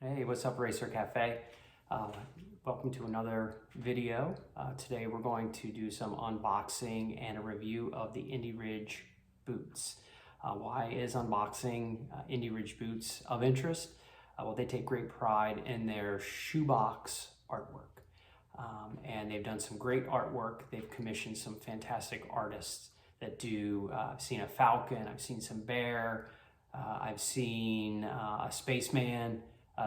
Hey, what's up, Racer Cafe? Welcome to another video. Today we're going to do some unboxing and a review of the Indy Ridge boots. Why is unboxing Indy Ridge boots of interest? Well, they take great pride in their shoebox artwork. And they've done some great artwork. They've commissioned some fantastic artists that do, I've seen a falcon, I've seen some bear, I've seen a spaceman.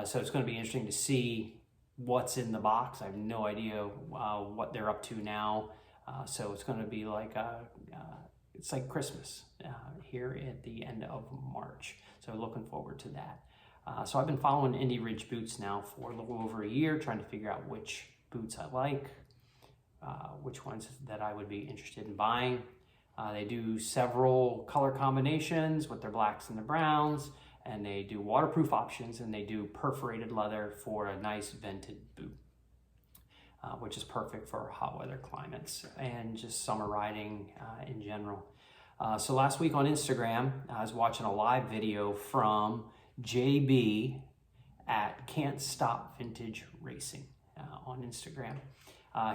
So it's going to be interesting to see what's in the box. I have no idea what they're up to now. So it's going to be like it's like Christmas here at the end of March. So looking forward to that. So I've been following Indy Ridge boots now for a little over a year, trying to figure out which boots I like, which ones that I would be interested in buying. They do several color combinations with their blacks and their browns, and they do waterproof options, and they do perforated leather for a nice vented boot, which is perfect for hot weather climates and just summer riding in general. So last week on Instagram, I was watching a live video from JB at Can't Stop Vintage Racing on Instagram.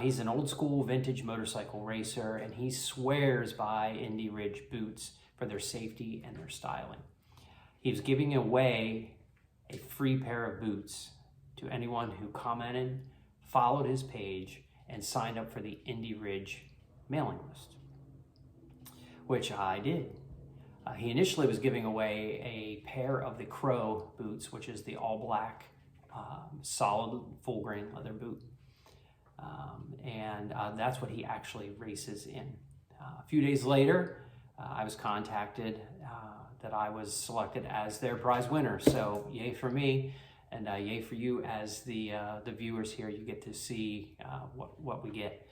He's an old school vintage motorcycle racer, and he swears by Indy Ridge boots for their safety and their styling. He was giving away a free pair of boots to anyone who commented, followed his page, and signed up for the Indy Ridge mailing list, which I did. He initially was giving away a pair of the Crow boots, which is the all black, solid full grain leather boot. And that's what he actually races in. A few days later, I was contacted that I was selected as their prize winner. So yay for me, and yay for you as the viewers here. You get to see what we get.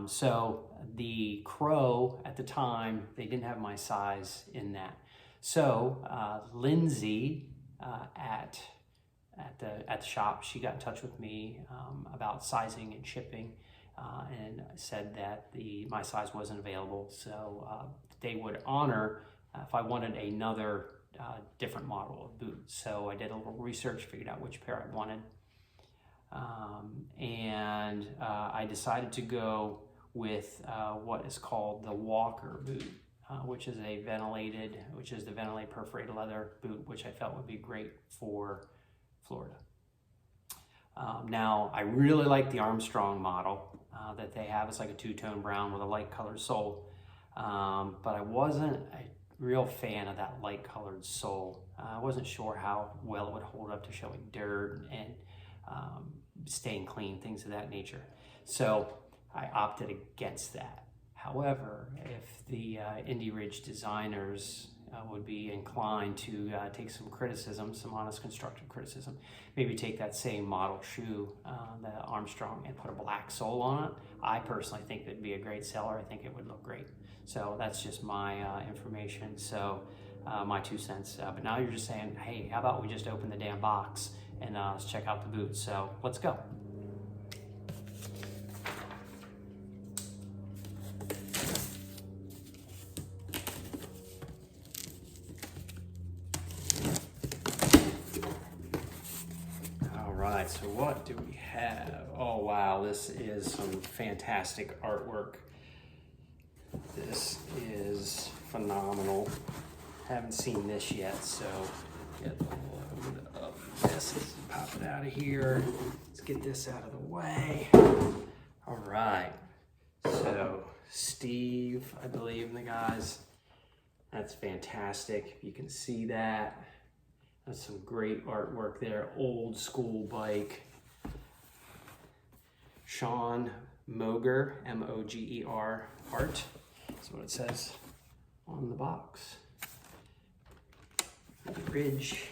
So the Crow at the time, they didn't have my size in that. So Lindsay at the shop, she got in touch with me about sizing and shipping, and said that my size wasn't available. So they would honor if I wanted another different model of boot. So I did a little research, figured out which pair I wanted, and I decided to go with what is called the Walker boot, which is the ventilated perforated leather boot, which I felt would be great for Florida. Now, I really like the Armstrong model that they have. It's like a two-tone brown with a light colored sole, but I wasn't a real fan of that light colored sole. I wasn't sure how well it would hold up to showing dirt and staying clean, things of that nature. So I opted against that. However, if the Indy Ridge designers would be inclined to take some criticism, some honest constructive criticism, maybe take that same model shoe, the Armstrong, and put a black sole on it, I personally think it'd be a great seller. I think it would look great. So that's just my information, so my 2 cents. But now you're just saying, hey, how about we just open the damn box and let's check out the boots. So let's go. Alright, so what do we have? Oh wow, this is some fantastic artwork. This is phenomenal. Haven't seen this yet, so get a load of this. Let's pop it out of here. Let's get this out of the way. Alright, so Steve, I believe in the guys. That's fantastic. You can see that. That's some great artwork there. Old school bike. Sean Moger, M-O-G-E-R, art. That's what it says on the box. Indy Ridge.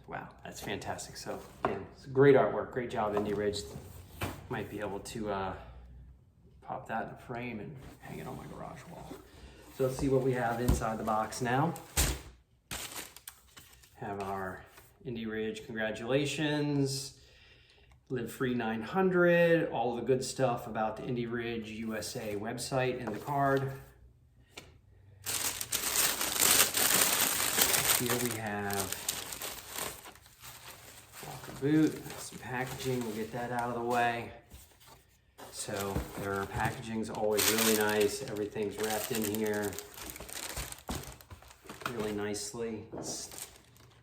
Wow, that's fantastic. So again, it's great artwork. Great job, Indy Ridge. Might be able to pop that in a frame and hang it on my garage wall. So let's see what we have inside the box now. Have our Indy Ridge, congratulations, Live Free 900, all the good stuff about the Indy Ridge USA website in the card. Here we have boot, some packaging, we'll get that out of the way. So their packaging's always really nice. Everything's wrapped in here really nicely. Let's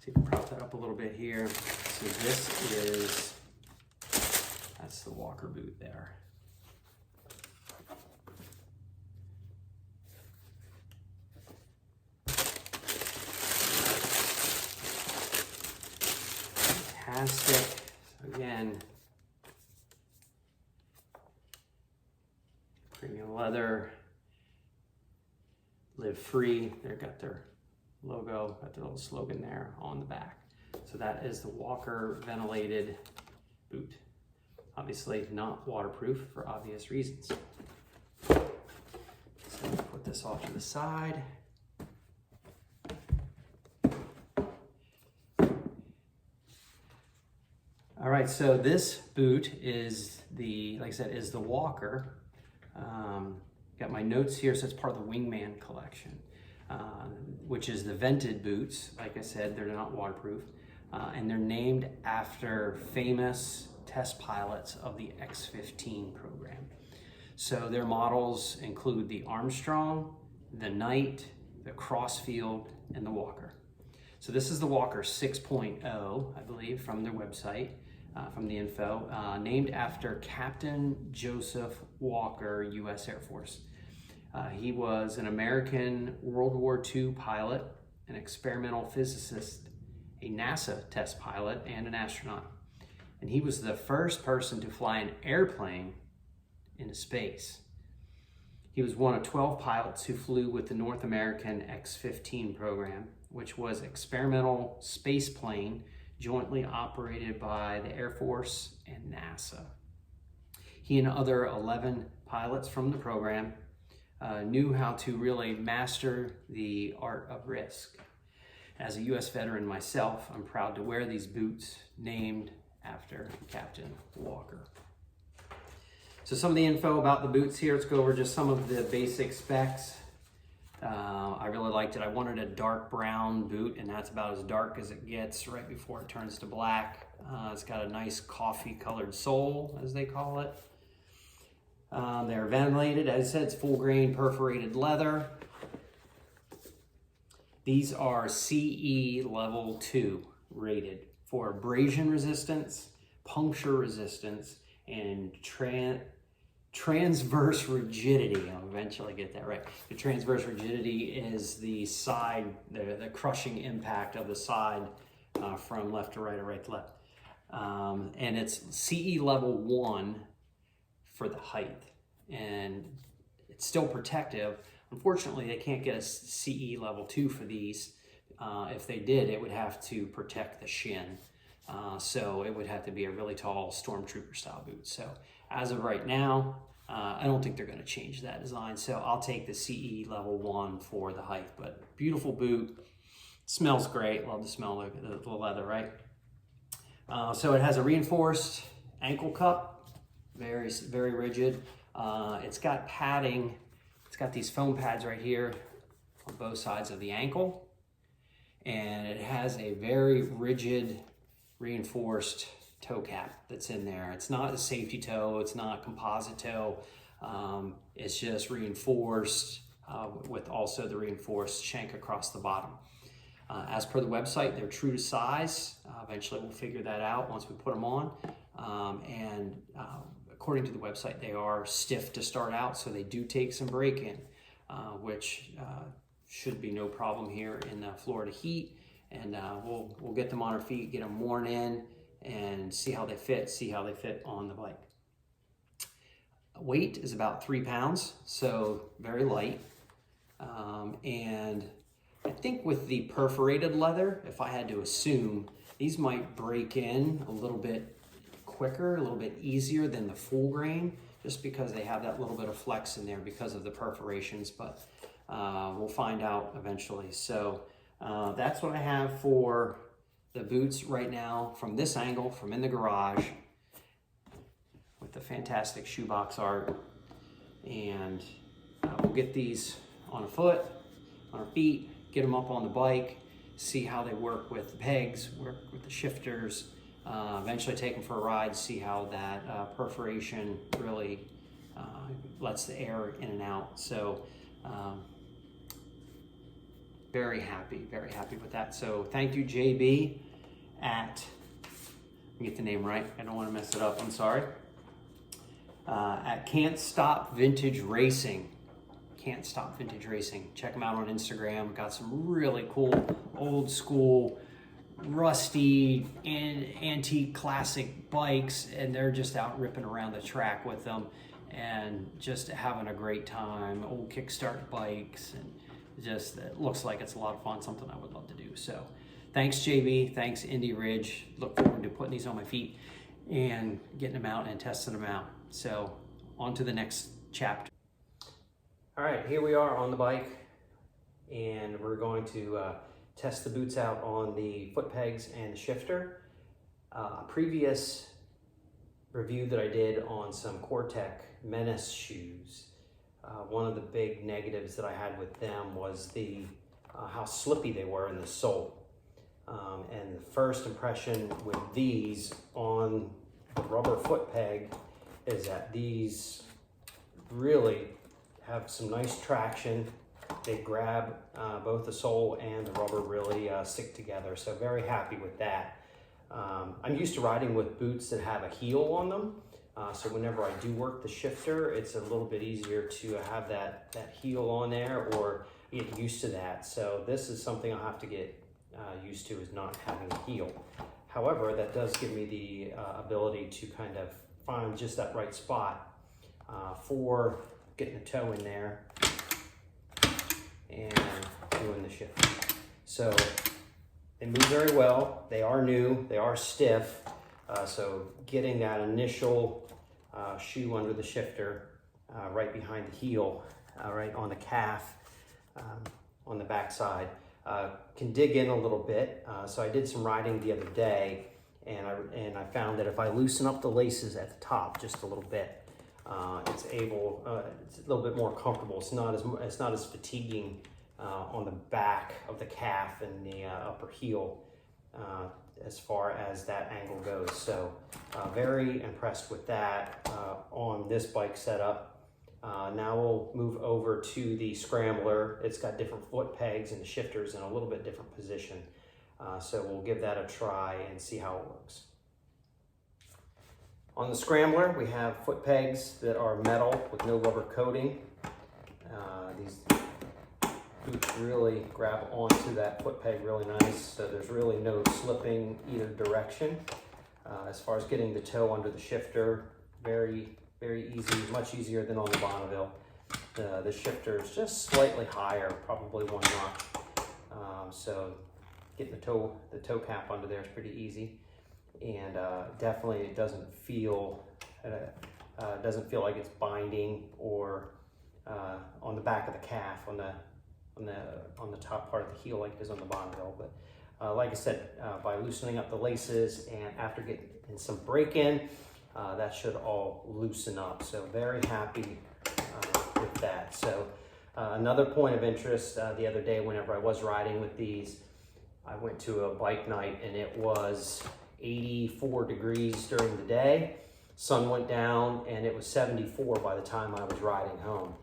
see if we can prop that up a little bit here. So this is, that's the Walker boot there. Fantastic. So again, premium leather, live free. They've got their logo, got their little slogan there on the back. So that is the Walker ventilated boot. Obviously not waterproof for obvious reasons. So put this off to the side. All right, so this boot is the, like I said, is the Walker. Got my notes here, so it's part of the Wingman collection, which is the vented boots. Like I said, they're not waterproof, and they're named after famous test pilots of the X-15 program. So their models include the Armstrong, the Knight, the Crossfield, and the Walker. So this is the Walker 6.0, I believe, from their website. From the info, named after Captain Joseph Walker, U.S. Air Force. He was an American World War II pilot, an experimental physicist, a NASA test pilot, and an astronaut. And he was the first person to fly an airplane into space. He was one of 12 pilots who flew with the North American X-15 program, which was experimental space plane jointly operated by the Air Force and NASA. He and other 11 pilots from the program knew how to really master the art of risk. As a U.S. veteran myself, I'm proud to wear these boots named after Captain Walker. So some of the info about the boots here, let's go over just some of the basic specs. I really liked it. I wanted a dark brown boot, and that's about as dark as it gets right before it turns to black. It's got a nice coffee colored sole, as they call it. They're ventilated. As I said, it's full grain perforated leather. These are CE level 2 rated for abrasion resistance, puncture resistance, and transverse rigidity. I'll eventually get that right. The transverse rigidity is the side, the crushing impact of the side from left to right or right to left. And it's CE level 1 for the height. And it's still protective. Unfortunately, they can't get a CE level 2 for these. If they did, it would have to protect the shin. So it would have to be a really tall stormtrooper style boot. So as of right now, I don't think they're going to change that design. So I'll take the CE level 1 for the height. But beautiful boot, smells great. Love the smell of the leather, right? So it has a reinforced ankle cup, very, very rigid. It's got padding. It's got these foam pads right here on both sides of the ankle. And it has a very rigid reinforced toe cap that's in there. It's not a safety toe, it's not a composite toe. It's just reinforced with also the reinforced shank across the bottom. As per the website, they're true to size. Eventually we'll figure that out once we put them on. According to the website, they are stiff to start out, so they do take some break-in, which should be no problem here in the Florida heat. And we'll get them on our feet, get them worn in, and see how they fit on the bike. Weight is about 3 pounds, so very light. And I think with the perforated leather, if I had to assume, these might break in a little bit quicker, a little bit easier than the full grain, just because they have that little bit of flex in there because of the perforations, but we'll find out eventually. So that's what I have for the boots right now from this angle, from in the garage, with the fantastic shoebox art. And we'll get these on a foot, on our feet, get them up on the bike, see how they work with the pegs, work with the shifters, Eventually take them for a ride, see how that perforation really lets the air in and out. So very happy with that. So thank you, JB at, let me get the name right, I don't want to mess it up, I'm sorry. At Can't Stop Vintage Racing. Can't Stop Vintage Racing. Check them out on Instagram. Got some really cool, old school, rusty and antique classic bikes, and they're just out ripping around the track with them and just having a great time. Old kickstart bikes, and just, it looks like it's a lot of fun, something I would love to do. So thanks, JB. Thanks, Indy Ridge. Look forward to putting these on my feet and getting them out and testing them out. So on to the next chapter. All right, here we are on the bike, and we're going to test the boots out on the foot pegs and the shifter. A previous review that I did on some Cortec Menace shoes, one of the big negatives that I had with them was how slippy they were in the sole. And the first impression with these on the rubber foot peg is that these really have some nice traction. They grab both the sole and the rubber really stick together. So very happy with that. I'm used to riding with boots that have a heel on them. So whenever I do work the shifter, it's a little bit easier to have that heel on there or get used to that. So this is something I'll have to get used to, is not having a heel. However, that does give me the ability to kind of find just that right spot for getting the toe in there and doing the shift. So they move very well. They are new, they are stiff. So getting that initial shoe under the shifter, right behind the heel, right on the calf, on the back side, can dig in a little bit. So I did some riding the other day, and I found that if I loosen up the laces at the top just a little bit, it's a little bit more comfortable. It's not as fatiguing on the back of the calf and the upper heel as far as that angle goes. So very impressed with that on this bike setup. Now we'll move over to the scrambler. It's got different foot pegs and the shifters in a little bit different position. So we'll give that a try and see how it works. On the scrambler, we have foot pegs that are metal with no rubber coating. These boots really grab onto that foot peg really nice, so there's really no slipping either direction. As far as getting the toe under the shifter, very easy, much easier than on the Bonneville. The shifter is just slightly higher, probably one notch. So getting the toe cap under there is pretty easy, and definitely it doesn't feel like it's binding or on the back of the calf on the top part of the heel like it is on the Bonneville. But like I said, by loosening up the laces and after getting some break-in, that should all loosen up. So very happy with that. So another point of interest, the other day whenever I was riding with these, I went to a bike night and it was 84 degrees during the day. Sun went down and it was 74 by the time I was riding home.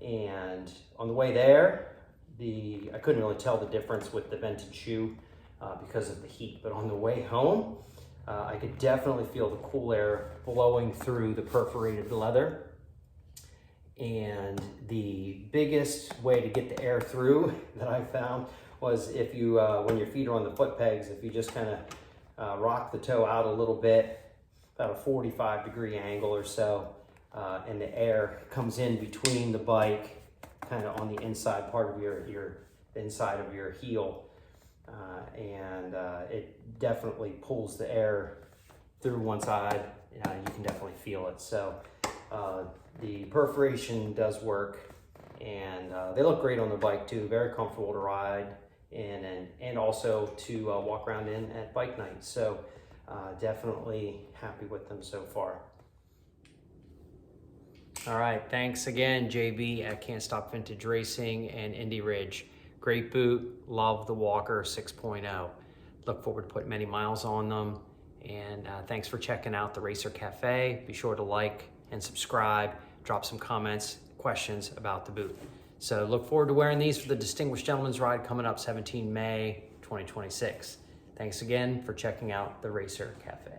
And on the way there, I couldn't really tell the difference with the vented shoe because of the heat, but on the way home, I could definitely feel the cool air blowing through the perforated leather. And the biggest way to get the air through that I found was if you, when your feet are on the foot pegs, if you just kind of rock the toe out a little bit, about a 45-degree angle or so, and the air comes in between the bike, kind of on the inside part of your inside of your heel, and it definitely pulls the air through one side. You can definitely feel it. So the perforation does work, and they look great on the bike too. Very comfortable to ride and also to walk around in at bike night. So definitely happy with them so far. All right, thanks again, JB at Can't Stop Vintage Racing and Indy Ridge. Great boot, love the Walker 6.0. Look forward to putting many miles on them And thanks for checking out the Racer Cafe. Be sure to like and subscribe, drop some comments, questions about the boot. So look forward to wearing these for the Distinguished Gentleman's Ride coming up 17 May 2026. Thanks again for checking out the Racer Cafe.